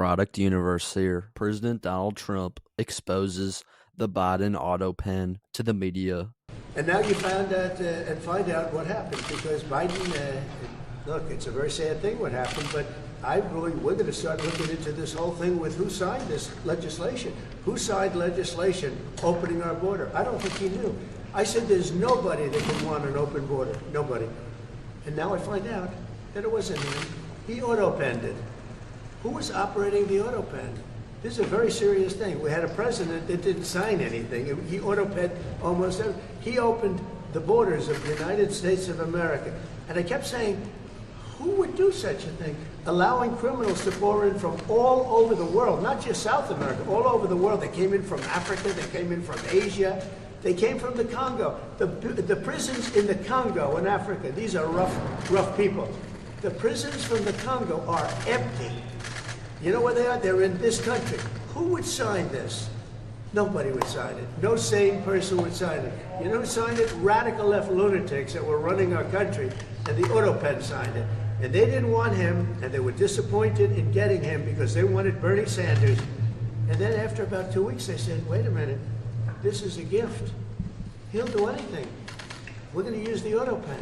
product universe here. President Donald Trump exposes the Biden auto pen to the media. And now you found out and find out what happened, because Biden, look, it's a very sad thing what happened, but we're going to start looking into this whole thing with who signed this legislation. Who signed legislation opening our border? I don't think he knew. I said there's nobody that can want an open border. Nobody. And now I find out that it wasn't him. He auto-penned it. Who was operating the auto-pen? This is a very serious thing. We had a president that didn't sign anything. He auto-penned almost everything. He opened the borders of the United States of America. And I kept saying, who would do such a thing? Allowing criminals to pour in from all over the world, not just South America, all over the world. They came in from Africa, they came in from Asia, they came from the Congo. The prisons in the Congo in Africa, these are rough people. The prisons from the Congo are empty. You know where they are? They're in this country. Who would sign this? Nobody would sign it. No sane person would sign it. You know who signed it? Radical left lunatics that were running our country, and the auto-pen signed it. And they didn't want him, and they were disappointed in getting him because they wanted Bernie Sanders. And then after about 2 weeks, they said, wait a minute, this is a gift. He'll do anything. We're going to use the auto-pen.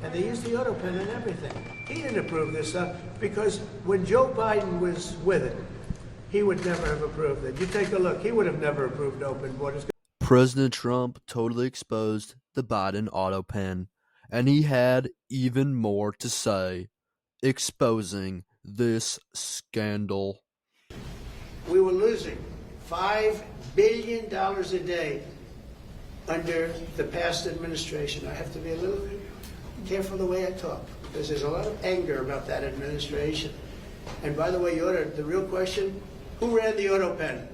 And they used the auto-pen and everything. He didn't approve this stuff because when Joe Biden was with it, he would never have approved it. You take a look. He would have never approved open borders. President Trump totally exposed the Biden auto pen, and he had even more to say, exposing this scandal. We were losing $5 billion a day under the past administration. I have to be a little careful the way I talk, because there's a lot of anger about that administration. And by the way, the real question, who ran the auto pen?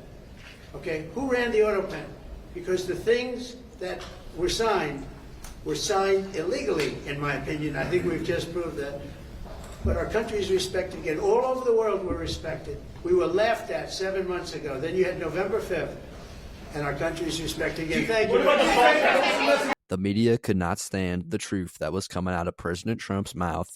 Okay, who ran the auto pen? Because the things that were signed illegally, in my opinion. I think we've just proved that. But our country is respected again. All over the world we're respected. We were laughed at 7 months ago. Then you had November 5th, and our country is respected again. Thank you. The media could not stand the truth that was coming out of President Trump's mouth,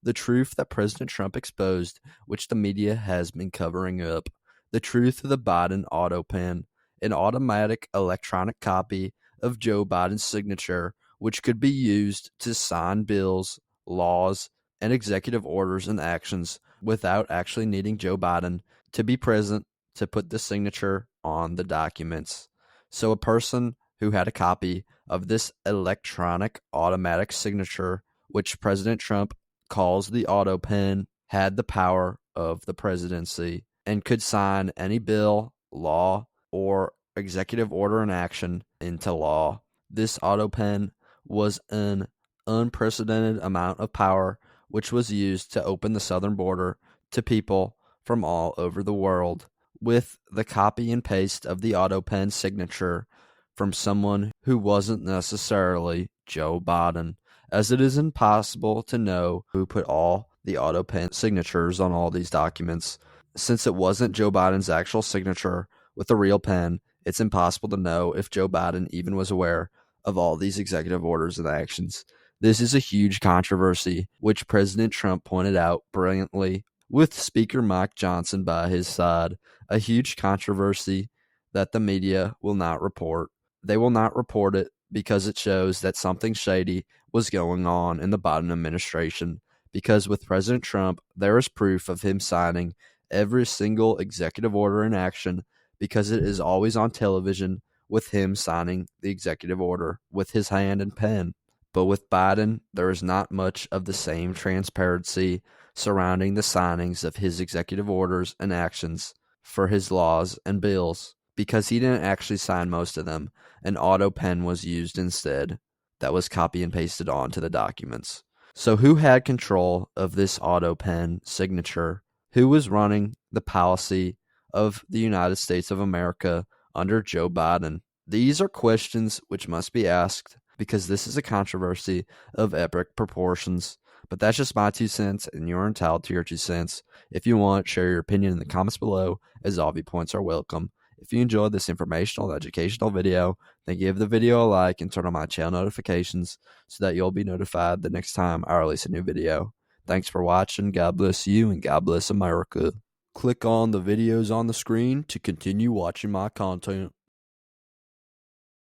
the truth that President Trump exposed, which the media has been covering up, the truth of the Biden auto pen, an automatic electronic copy of Joe Biden's signature, which could be used to sign bills, laws, and executive orders and actions without actually needing Joe Biden to be present to put the signature on the documents. So a person who had a copy of this electronic automatic signature, which President Trump calls the auto pen, had the power of the presidency and could sign any bill, law, or executive order in action into law. This auto pen was an unprecedented amount of power, which was used to open the southern border to people from all over the world. With the copy and paste of the auto pen signature from someone who wasn't necessarily Joe Biden, as it is impossible to know who put all the auto pen signatures on all these documents. Since it wasn't Joe Biden's actual signature with a real pen, it's impossible to know if Joe Biden even was aware of all these executive orders and actions. This is a huge controversy, which President Trump pointed out brilliantly with Speaker Mike Johnson by his side, a huge controversy that the media will not report. They will not report it because it shows that something shady was going on in the Biden administration, because with President Trump, there is proof of him signing every single executive order in action, because it is always on television with him signing the executive order with his hand and pen. But with Biden, there is not much of the same transparency surrounding the signings of his executive orders and actions for his laws and bills, because he didn't actually sign most of them. An auto pen was used instead that was copy and pasted onto the documents. So who had control of this auto pen signature? Who was running the policy of the United States of America under Joe Biden? These are questions which must be asked, because this is a controversy of epic proportions. But that's just my 2 cents, and you're entitled to your 2 cents. If you want, share your opinion in the comments below, as all viewpoints are welcome. If you enjoyed this informational, educational video, then give the video a like and turn on my channel notifications so that you'll be notified the next time I release a new video. Thanks for watching. God bless you, and God bless America. Click on the videos on the screen to continue watching my content.